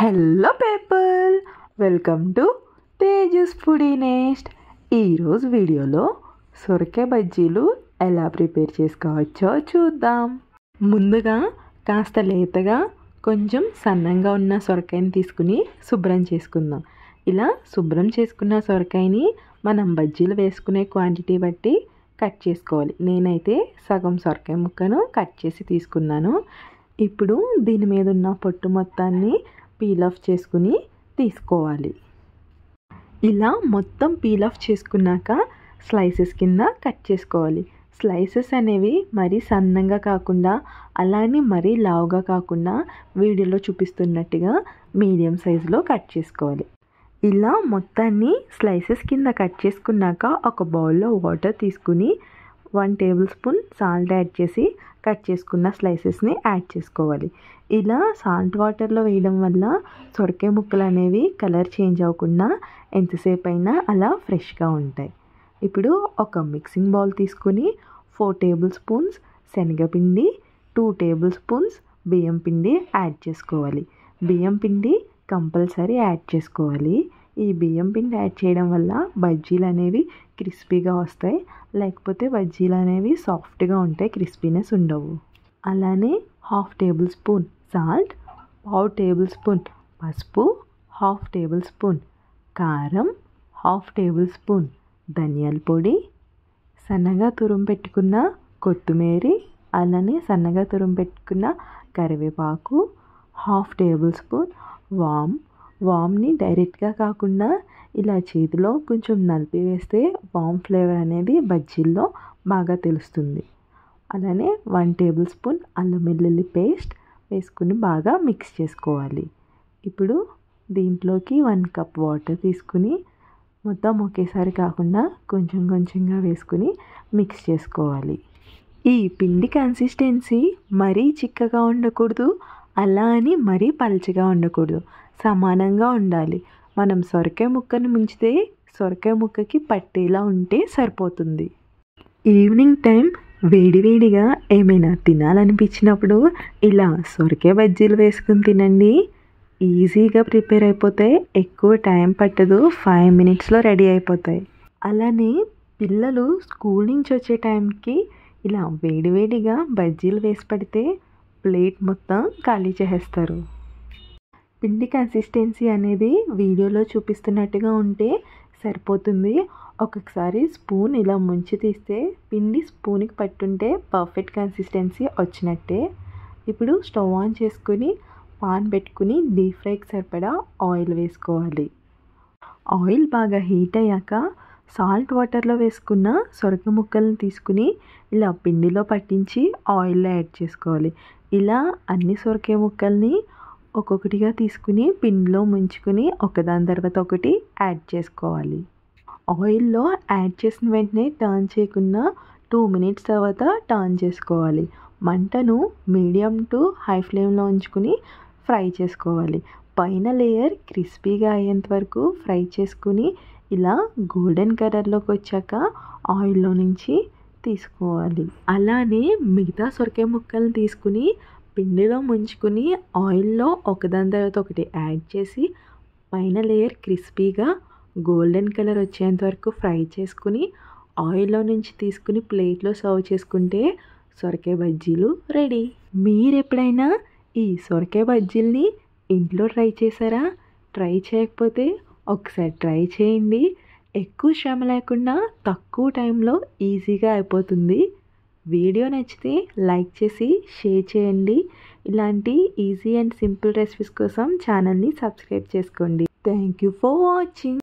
Hello people, welcome to Tejas foodie nest. ఈరోజు వీడియోలో సొరకాయ బజ్జీలు ఎలా ప్రిపేర్ చేసుకోవచ్చో చూద్దాం. ముందుగా కాస్త లేతగా కొంచెం సన్నంగా ఉన్న సొరకాయని తీసుకుని శుభ్రం చేసుకుందాం. ఇలా శుభ్రం చేసుకున్న సొరకాయని మనం బజ్జీలు వేసుకునే క్వాంటిటీ బట్టి కట్ చేసుకోవాలి. నేనైతే సగం సొరకాయ ముక్కను కట్ చేసి తీసుకున్నాను. ఇప్పుడు దీని మీద ఉన్న పొట్టు మొత్తాన్ని పీల్ ఆఫ్ చేసుకుని తీసుకోవాలి. ఇలా మొత్తం పీల్ ఆఫ్ చేసుకున్నాక స్లైసెస్ కింద కట్ చేసుకోవాలి. స్లైసెస్ అనేవి మరీ సన్నంగా కాకుండా అలానే మరీ లావుగా కాకుండా వీడియోలో చూపిస్తున్నట్టుగా మీడియం సైజులో కట్ చేసుకోవాలి. ఇలా మొత్తాన్ని స్లైసెస్ కింద కట్ చేసుకున్నాక ఒక బౌల్లో వాటర్ తీసుకుని 1 టేబుల్ స్పూన్ సాల్ట్ యాడ్ చేసి కట్ చేసుకున్న స్లైసెస్ని యాడ్ చేసుకోవాలి. ఇలా సాల్ట్ వాటర్లో వేయడం వల్ల సొరకాయ ముక్కలు అనేవి కలర్ చేంజ్ అవ్వకుండా ఎంతసేపు అయినా అలా ఫ్రెష్గా ఉంటాయి. ఇప్పుడు ఒక మిక్సింగ్ బౌల్ తీసుకుని 4 టేబుల్ స్పూన్స్ శనగపిండి, 2 టేబుల్ స్పూన్స్ బియ్యం పిండి యాడ్ చేసుకోవాలి. బియ్యం పిండి కంపల్సరీ యాడ్ చేసుకోవాలి. ఈ బియ్యం పిండి యాడ్ చేయడం వల్ల బజ్జీలు అనేవి క్రిస్పీగా వస్తాయి, లేకపోతే బజ్జీలు అనేవి సాఫ్ట్గా ఉంటాయి, క్రిస్పీనెస్ ఉండవు. అలానే 1/2 table spoon salt, 1/2 table spoon పసుపు, 1/2 టేబుల్ స్పూన్ కారం, 1/2 టేబుల్ స్పూన్ ధనియాల పొడి, సన్నగా తురుము పెట్టుకున్న కొత్తిమీర, అలానే సన్నగా తురుము పెట్టుకున్న కరివేపాకు, 1/2 టేబుల్ స్పూన్ వామ్ని డైరెక్ట్గా కాకుండా ఇలా చేతిలో కొంచెం నలిపి వేస్తే వామ్ ఫ్లేవర్ అనేది బజ్జీల్లో బాగా తెలుస్తుంది. అలానే 1 టేబుల్ స్పూన్ అల్లం వెల్లుల్లి పేస్ట్ వేసుకుని బాగా మిక్స్ చేసుకోవాలి. ఇప్పుడు దీంట్లోకి 1 కప్ వాటర్ తీసుకుని మొత్తం ఒకేసారి కాకుండా కొంచెం కొంచెంగా వేసుకుని మిక్స్ చేసుకోవాలి. ఈ పిండి కన్సిస్టెన్సీ మరీ చిక్కగా ఉండకూడదు, అలా అని మరీ పల్చగా ఉండకూడదు, సమానంగా ఉండాలి. మనం సొరకాయ ముక్కను ముంచితే సొరకాయ ముక్కకి పట్టేలా ఉంటే సరిపోతుంది. ఈవినింగ్ టైం వేడివేడిగా ఏమైనా తినాలనిపించినప్పుడు ఇలా సొరకాయ బజ్జీలు వేసుకుని తినండి. ఈజీగా ప్రిపేర్ అయిపోతాయి, ఎక్కువ టైం పట్టదు, 5 మినిట్స్లో రెడీ అయిపోతాయి. అలానే పిల్లలు స్కూల్ నుంచి వచ్చే టైంకి ఇలా వేడివేడిగా బజ్జీలు వేసి పెడితే ప్లేట్ మొత్తం ఖాళీ చేసేస్తారు. పిండి కన్సిస్టెన్సీ అనేది వీడియోలో చూపిస్తున్నట్టుగా ఉంటే సరిపోతుంది. ఒక్కొక్కసారి స్పూన్ ఇలా ముంచి తీస్తే పిండి స్పూన్కి పట్టుంటే పర్ఫెక్ట్ కన్సిస్టెన్సీ వచ్చినట్టే. ఇప్పుడు స్టవ్ ఆన్ చేసుకుని పాన్ పెట్టుకుని డీప్ ఫ్రైకి సరిపడా ఆయిల్ వేసుకోవాలి. ఆయిల్ బాగా హీట్ అయ్యాక సాల్ట్ వాటర్లో వేసుకున్న సొరకాయ ముక్కలను తీసుకుని ఇలా పిండిలో పట్టించి ఆయిల్లో యాడ్ చేసుకోవాలి. ఇలా అన్ని సొరకాయ ముక్కల్ని ఒక్కొక్కటిగా తీసుకుని పిండిలో ముంచుకుని ఒకదాని తర్వాత ఒకటి యాడ్ చేసుకోవాలి. ఆయిల్లో యాడ్ చేసిన వెంటనే టర్న్ చేయకుండా 2 మినిట్స్ తర్వాత టర్న్ చేసుకోవాలి. మంటను మీడియం టు హై ఫ్లేమ్లో ఉంచుకుని ఫ్రై చేసుకోవాలి. పైన లేయర్ క్రిస్పీగా అయ్యేంత వరకు ఫ్రై చేసుకుని ఇలా గోల్డెన్ కలర్లోకి వచ్చాక ఆయిల్లో నుంచి తీసుకోవాలి. అలానే మిగతా సొరకాయ ముక్కలను తీసుకుని పిండిలో ముంచుకుని ఆయిల్లో ఒకదాని తర్వాత ఒకటి యాడ్ చేసి పైన లేయర్ క్రిస్పీగా గోల్డెన్ కలర్ వచ్చేంత వరకు ఫ్రై చేసుకుని ఆయిల్లో నుంచి తీసుకుని ప్లేట్లో సర్వ్ చేసుకుంటే సొరకాయ బజ్జీలు రెడీ. మీరు ఎప్పుడైనా ఈ సొరకాయ బజ్జీల్ని ఇంట్లో ట్రై చేశారా? ట్రై చేయకపోతే ఒకసారి ట్రై చేయండి. ఎక్కువ శ్రమ లేకుండా తక్కువ టైంలో ఈజీగా అయిపోతుంది. వీడియో నచ్చితే లైక్ చేసి షేర్ చేయండి. ఇలాంటి ఈజీ అండ్ సింపుల్ రెసిపీస్ కోసం ఛానల్ని సబ్స్క్రైబ్ చేసుకోండి. Thank you for watching.